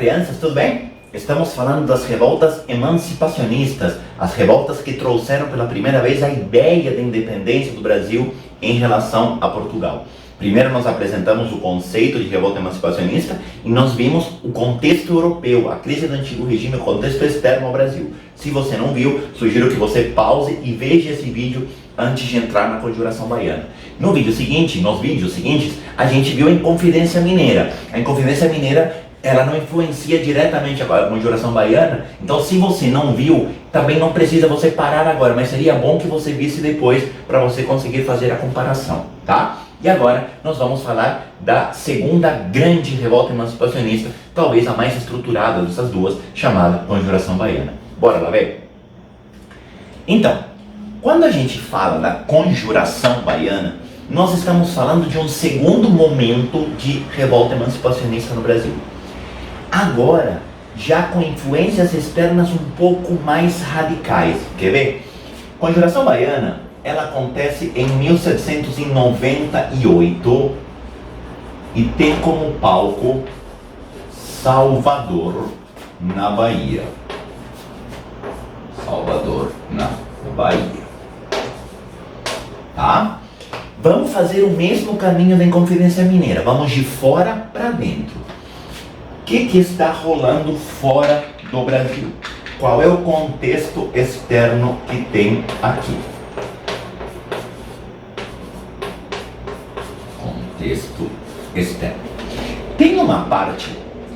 crianças, tudo bem? Estamos falando das revoltas emancipacionistas, as revoltas que trouxeram pela primeira vez a ideia da independência do Brasil em relação a Portugal. Primeiro nós apresentamos o conceito de revolta emancipacionista e nós vimos o contexto europeu, a crise do antigo regime, o contexto externo ao Brasil. Se você não viu, sugiro que você pause e veja esse vídeo antes de entrar na Conjuração Baiana. Nos vídeos seguintes, a gente viu a Inconfidência Mineira. A Inconfidência Mineira, ela não influencia diretamente a Conjuração Baiana, então se você não viu, também não precisa você parar agora, mas seria bom que você visse depois para você conseguir fazer a comparação, tá? E agora nós vamos falar da segunda grande revolta emancipacionista, talvez a mais estruturada dessas duas, chamada Conjuração Baiana. Bora lá ver? Então, quando a gente fala da Conjuração Baiana, nós estamos falando de um segundo momento de revolta emancipacionista no Brasil. Agora, já com influências externas um pouco mais radicais. Quer ver? Conjuração Baiana, ela acontece em 1798 e tem como palco Salvador, na Bahia. Salvador, na Bahia. Tá? Vamos fazer o mesmo caminho da Inconfidência Mineira. Vamos de fora para dentro. O que está rolando fora do Brasil? Qual é o contexto externo que tem aqui? Contexto externo. Tem uma parte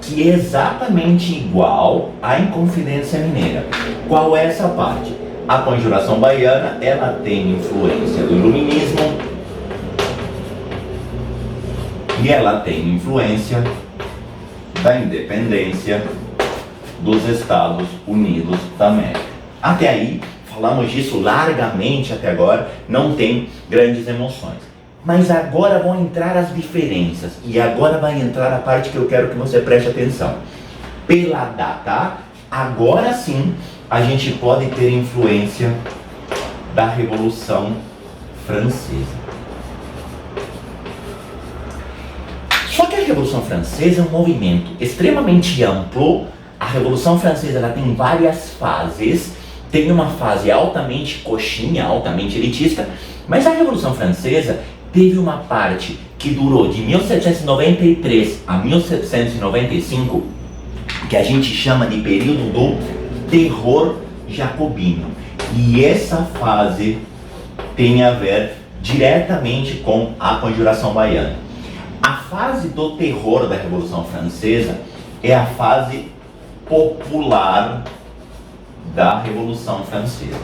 que é exatamente igual à Inconfidência Mineira. Qual é essa parte? A Conjuração Baiana, ela tem influência do Iluminismo e ela tem influência da independência dos Estados Unidos da América. Até aí, falamos disso largamente até agora, não tem grandes emoções. Mas agora vão entrar as diferenças, e agora vai entrar a parte que eu quero que você preste atenção. Pela data, agora sim, a gente pode ter influência da Revolução Francesa. Só que a Revolução Francesa é um movimento extremamente amplo. A Revolução Francesa, ela tem várias fases. Tem uma fase altamente coxinha, altamente elitista, mas a Revolução Francesa teve uma parte que durou de 1793 a 1795, que a gente chama de período do terror jacobino. E essa fase tem a ver diretamente com a Conjuração Baiana. A fase do terror da Revolução Francesa é a fase popular da Revolução Francesa.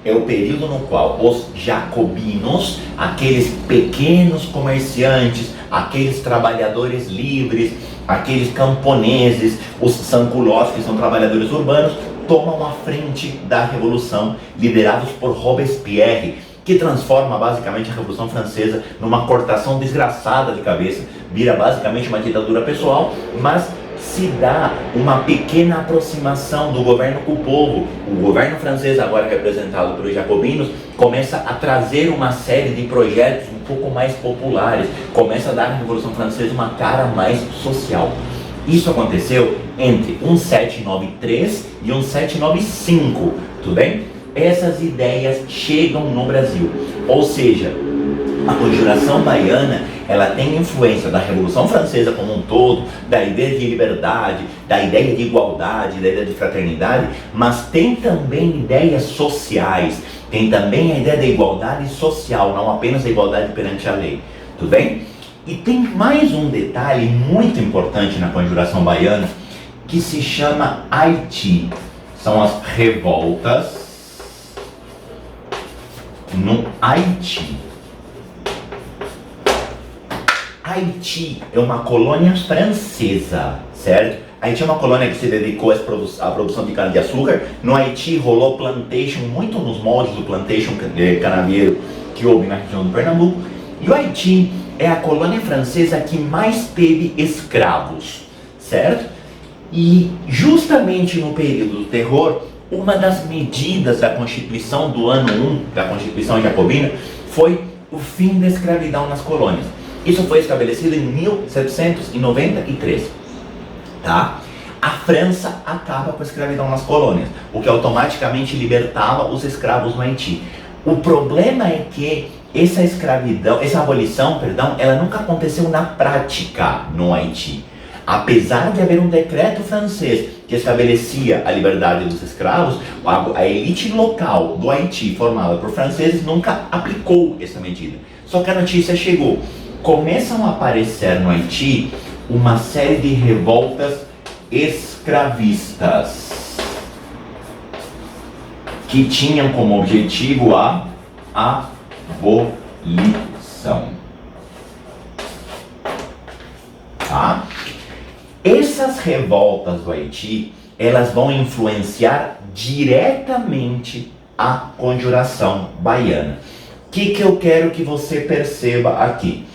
É o período no qual os jacobinos, aqueles pequenos comerciantes, aqueles trabalhadores livres, aqueles camponeses, os sans-culottes, que são trabalhadores urbanos, tomam a frente da Revolução, liderados por Robespierre, que transforma basicamente a Revolução Francesa numa cortação desgraçada de cabeça, vira basicamente uma ditadura pessoal, mas se dá uma pequena aproximação do governo com o povo. O governo francês, agora representado pelos jacobinos, começa a trazer uma série de projetos um pouco mais populares, começa a dar à Revolução Francesa uma cara mais social. Isso aconteceu entre 1793 e 1795, tudo bem? Essas ideias chegam no Brasil, ou seja, a Conjuração Baiana, ela tem influência da Revolução Francesa como um todo, da ideia de liberdade, da ideia de igualdade, da ideia de fraternidade, mas tem também ideias sociais, tem também a ideia da igualdade social, não apenas a igualdade perante a lei, tudo bem? E tem mais um detalhe muito importante na Conjuração Baiana, que se chama Haiti. São as revoltas no Haiti. Haiti é uma colônia francesa, certo? Haiti é uma colônia que se dedicou à produção de cana-de-açúcar. No Haiti rolou plantation, muito nos moldes do plantation canavieiro que houve na região do Pernambuco. E o Haiti é a colônia francesa que mais teve escravos, certo? E justamente no período do terror, uma das medidas da Constituição do ano 1, da Constituição Jacobina, foi o fim da escravidão nas colônias. Isso foi estabelecido em 1793, tá? A França acaba com a escravidão nas colônias, o que automaticamente libertava os escravos no Haiti. O problema é que essa abolição, ela nunca aconteceu na prática no Haiti. Apesar de haver um decreto francês que estabelecia a liberdade dos escravos, a elite local do Haiti, formada por franceses, nunca aplicou essa medida. Só que a notícia chegou. Começam a aparecer no Haiti uma série de revoltas escravistas que tinham como objetivo a abolição. Tá? Essas revoltas do Haiti, elas vão influenciar diretamente a Conjuração Baiana. O que eu quero que você perceba aqui?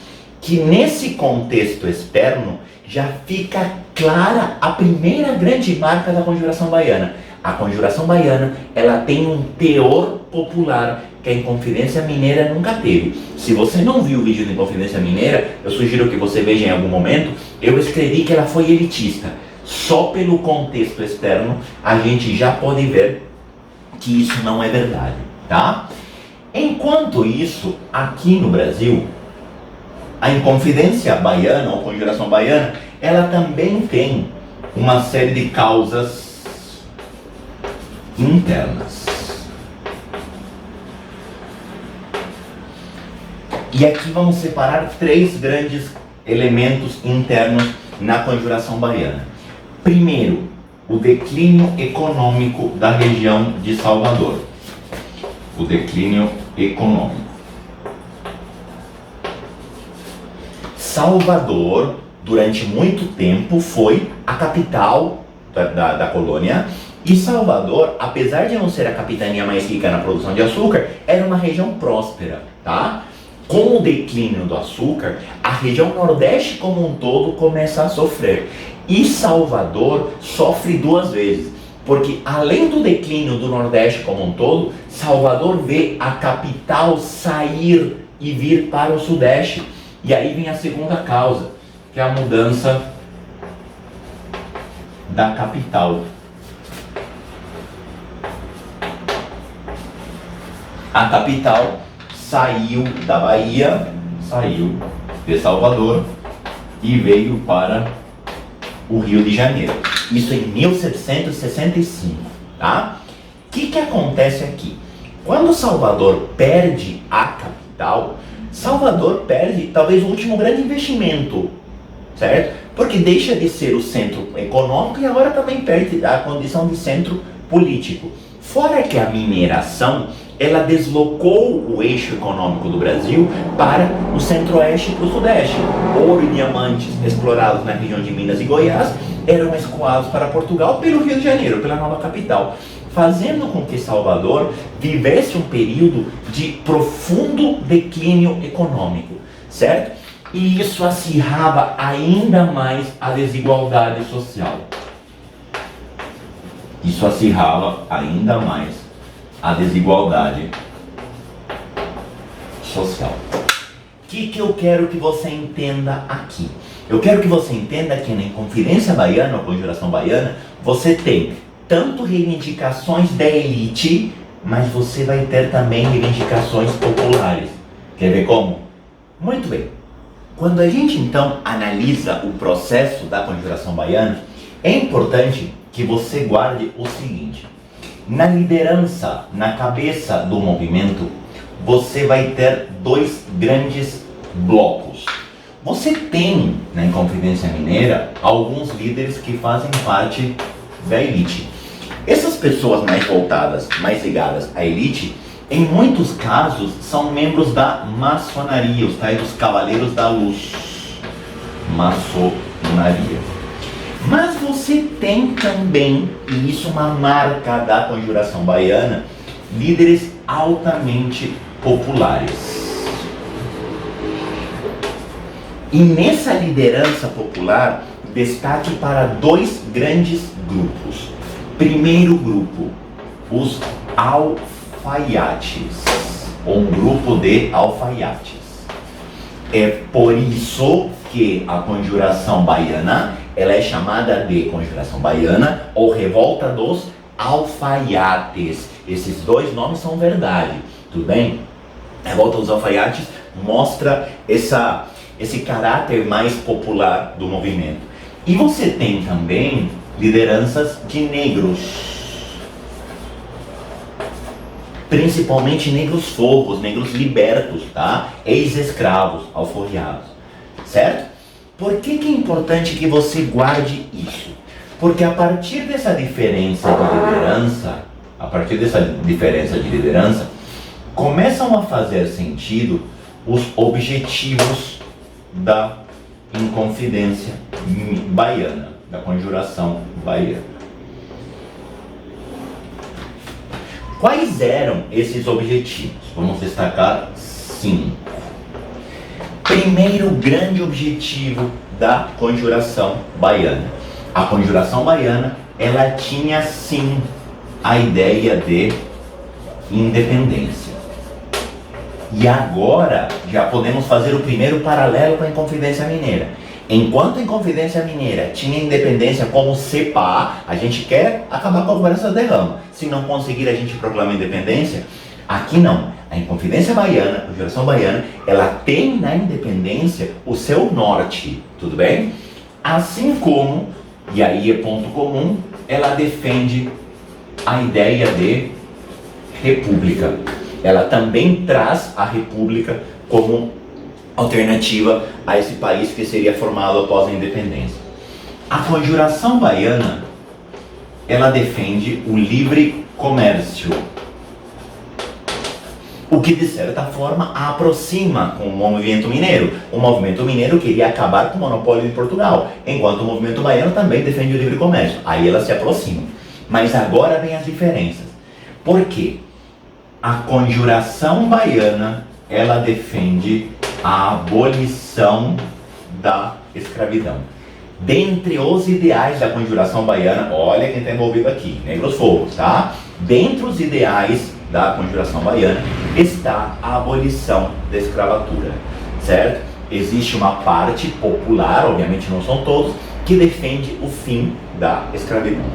Que nesse contexto externo já fica clara a primeira grande marca da Conjuração Baiana. A Conjuração Baiana, ela tem um teor popular que a Inconfidência Mineira nunca teve. Se você não viu o vídeo da Inconfidência Mineira, eu sugiro que você veja em algum momento. Eu escrevi que ela foi elitista. Só pelo contexto externo a gente já pode ver que isso não é verdade, tá? Enquanto isso, aqui no Brasil, a Inconfidência Baiana, ou Conjuração Baiana, ela também tem uma série de causas internas. E aqui vamos separar 3 grandes elementos internos na Conjuração Baiana. Primeiro, o declínio econômico da região de Salvador. O declínio econômico. Salvador, durante muito tempo, foi a capital da colônia. E Salvador, apesar de não ser a capitania mais rica na produção de açúcar, era uma região próspera, tá? Com o declínio do açúcar, a região Nordeste como um todo começa a sofrer. E Salvador sofre 2 vezes, porque além do declínio do Nordeste como um todo, Salvador vê a capital sair e vir para o Sudeste. E aí vem a segunda causa, que é a mudança da capital. A capital saiu da Bahia, saiu de Salvador e veio para o Rio de Janeiro. Isso em 1765, tá? O que acontece aqui? Quando Salvador perde a capital, Salvador perde talvez o último grande investimento, certo? Porque deixa de ser o centro econômico e agora também perde a condição de centro político. Fora que a mineração, ela deslocou o eixo econômico do Brasil para o centro-oeste e para o sudeste. Ouro e diamantes explorados na região de Minas e Goiás eram escoados para Portugal pelo Rio de Janeiro, pela nova capital, fazendo com que Salvador vivesse um período de profundo declínio econômico, certo? E isso acirrava ainda mais a desigualdade social. Isso acirrava ainda mais a desigualdade social. O que eu quero que você entenda aqui? Eu quero que você entenda que na Inconfidência Baiana, ou Conjuração Baiana, você tem tanto reivindicações da elite, mas você vai ter também reivindicações populares. Quer ver como? Muito bem. Quando a gente então analisa o processo da Conjuração Baiana, é importante que você guarde o seguinte: na liderança, na cabeça do movimento, você vai ter 2 grandes blocos. Você tem, na Inconfidência Mineira, alguns líderes que fazem parte da elite. Essas pessoas mais voltadas, mais ligadas à elite, em muitos casos, são membros da maçonaria, os tais dos Cavaleiros da Luz. Maçonaria. Mas você tem também, e isso é uma marca da Conjuração Baiana, líderes altamente populares. E nessa liderança popular, destaque para 2 grandes grupos. Primeiro grupo, os alfaiates, um grupo de alfaiates. É por isso que a Conjuração Baiana, ela é chamada de Conjuração Baiana ou Revolta dos Alfaiates. Esses dois nomes são verdade, tudo bem? A Revolta dos Alfaiates mostra esse caráter mais popular do movimento. E você tem também lideranças de negros, principalmente negros forros, negros libertos, tá? Ex-escravos, alforriados, certo? Por que é importante que você guarde isso? Porque a partir dessa diferença de liderança, começam a fazer sentido os objetivos da Inconfidência Baiana, da Conjuração Baiana. Quais eram esses objetivos? Vamos destacar 5. Primeiro grande objetivo da Conjuração Baiana. A Conjuração Baiana, ela tinha sim a ideia de independência. E agora já podemos fazer o primeiro paralelo com a Inconfidência Mineira. Enquanto a Inconfidência Mineira tinha independência como CEPA, a gente quer acabar com a cobrança da derrama. Se não conseguir, a gente proclama a independência. Aqui não. A Inconfidência Baiana, a Conjuração Baiana, ela tem na independência o seu norte, tudo bem? Assim como, e aí é ponto comum, ela defende a ideia de república. Ela também traz a república como alternativa a esse país que seria formado após a independência. A Conjuração Baiana, ela defende o livre comércio, o que de certa forma a aproxima com o movimento mineiro. O movimento mineiro queria acabar com o monopólio de Portugal, enquanto o movimento baiano também defende o livre comércio. Aí elas se aproximam. Mas agora vem as diferenças. Por quê? A Conjuração Baiana, ela defende a abolição da escravidão. Dentre os ideais da Conjuração Baiana, olha quem está envolvido aqui, negros forros, tá? Dentre os ideais da Conjuração Baiana está a abolição da escravatura, certo? Existe uma parte popular, obviamente não são todos, que defende o fim da escravidão.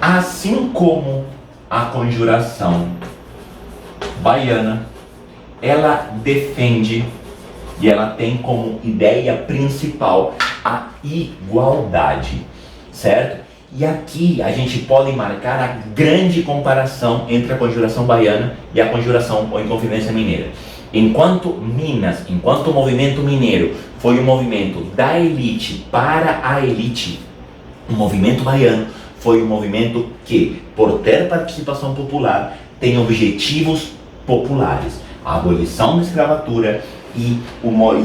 Assim como a Conjuração Baiana, ela defende e ela tem como ideia principal a igualdade, certo? E aqui a gente pode marcar a grande comparação entre a Conjuração Baiana e a Conjuração ou Inconfidência Mineira. Enquanto Minas, enquanto o movimento mineiro foi um movimento da elite para a elite, o movimento baiano foi um movimento que, por ter participação popular, tem objetivos populares. A abolição da escravatura e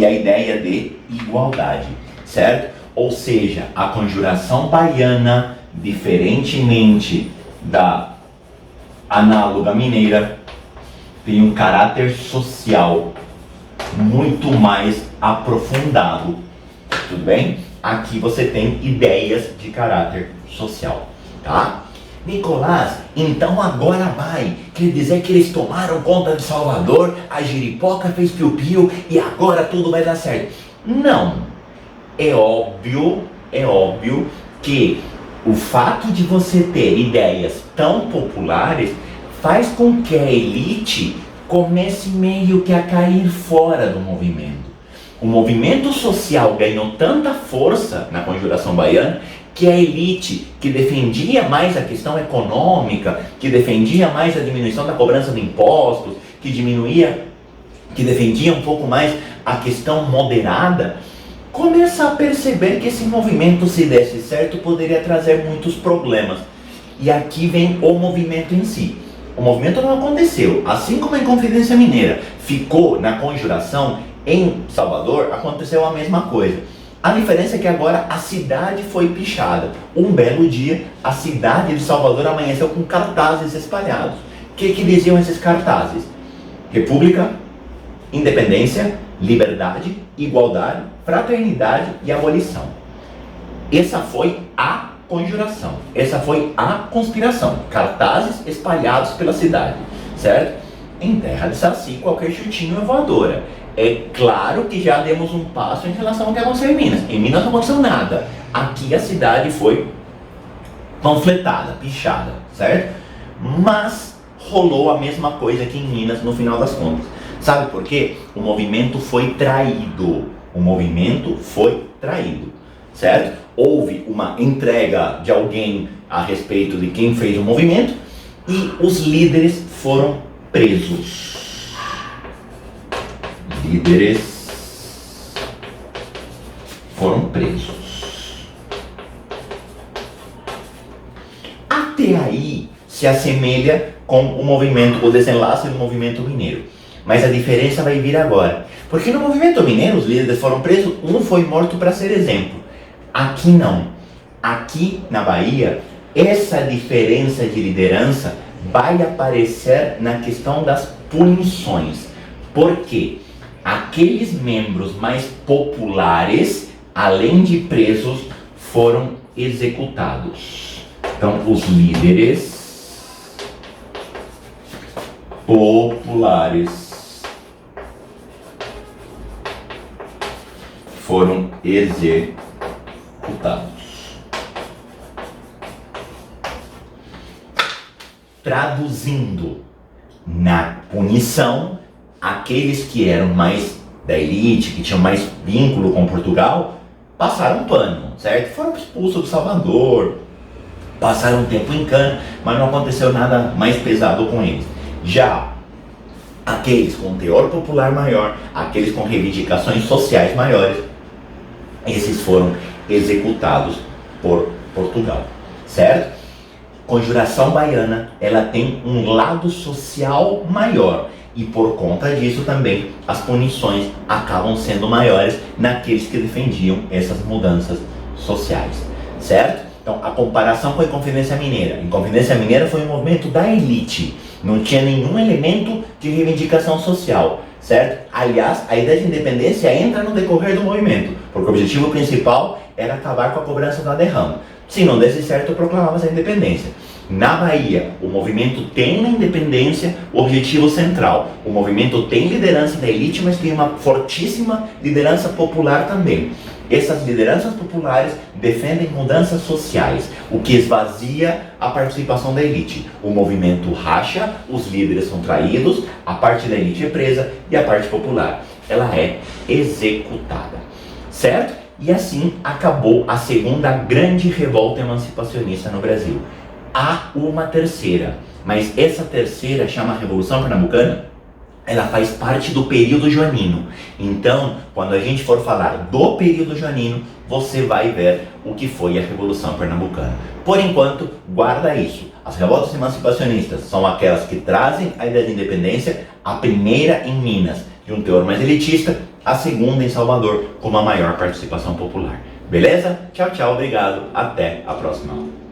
a ideia de igualdade, certo? Ou seja, a Conjuração Baiana, diferentemente da análoga mineira, tem um caráter social muito mais aprofundado, tudo bem? Aqui você tem ideias de caráter social, tá? Nicolás, então agora vai, quer dizer que eles tomaram conta de Salvador, a Jeripoca fez piu-piu e agora tudo vai dar certo. Não, é óbvio que o fato de você ter ideias tão populares faz com que a elite comece meio que a cair fora do movimento. O movimento social ganhou tanta força na Conjuração Baiana que a elite, que defendia mais a questão econômica, que defendia mais a diminuição da cobrança de impostos, que defendia um pouco mais a questão moderada, começa a perceber que esse movimento, se desse certo, poderia trazer muitos problemas. E aqui vem o movimento em si. O movimento não aconteceu. Assim como a Inconfidência Mineira ficou na Conjuração, em Salvador aconteceu a mesma coisa. A diferença é que agora a cidade foi pichada. Um belo dia, a cidade de Salvador amanheceu com cartazes espalhados. O que diziam esses cartazes? República, independência, liberdade, igualdade, fraternidade e abolição. Essa foi a Conjuração. Essa foi a conspiração. Cartazes espalhados pela cidade, certo? Em terra de Saci, qualquer chutinho é voadora. É claro que já demos um passo em relação ao que aconteceu em Minas. Em Minas não aconteceu nada. aqui a cidade foi panfletada, pichada, certo? Mas rolou a mesma coisa aqui em Minas no final das contas. Sabe por quê? O movimento foi traído. O movimento foi traído, certo? Houve uma entrega de alguém a respeito de quem fez o movimento e os líderes foram presos. Líderes foram presos. Até aí se assemelha com o movimento, o desenlace do movimento mineiro. Mas a diferença vai vir agora. Porque no movimento mineiro os líderes foram presos, um foi morto para ser exemplo. Aqui não. Aqui na Bahia, essa diferença de liderança vai aparecer na questão das punições. Porque aqueles membros mais populares, além de presos, foram executados. Então, os líderes populares foram executados. Traduzindo, na punição, aqueles que eram mais da elite, que tinham mais vínculo com Portugal, passaram pano, certo? Foram expulsos do Salvador, passaram um tempo em cana, mas não aconteceu nada mais pesado com eles. Já aqueles com teor popular maior, aqueles com reivindicações sociais maiores, esses foram executados por Portugal, certo? Conjuração baiana, ela tem um lado social maior e por conta disso também as punições acabam sendo maiores naqueles que defendiam essas mudanças sociais, certo? Então a comparação com a Inconfidência Mineira. A Inconfidência Mineira foi um movimento da elite, não tinha nenhum elemento de reivindicação social, certo? Aliás, a ideia de independência entra no decorrer do movimento, porque o objetivo principal era acabar com a cobrança da derrama. Se não desse certo, proclamava-se a independência. Na Bahia, o movimento tem na independência o objetivo central. O movimento tem liderança da elite, mas tem uma fortíssima liderança popular também. Essas lideranças populares defendem mudanças sociais, o que esvazia a participação da elite. O movimento racha, os líderes são traídos, a parte da elite é presa e a parte popular, ela é executada, certo? E assim acabou a segunda grande revolta emancipacionista no Brasil. Há uma terceira, mas essa terceira chama Revolução Pernambucana. Ela faz parte do período joanino. Então, quando a gente for falar do período joanino, você vai ver o que foi a Revolução Pernambucana. Por enquanto, guarda isso. As revoltas emancipacionistas são aquelas que trazem a ideia de independência, a primeira em Minas, de um teor mais elitista, a segunda em Salvador, com uma maior participação popular. Beleza? Tchau, tchau, obrigado, até a próxima.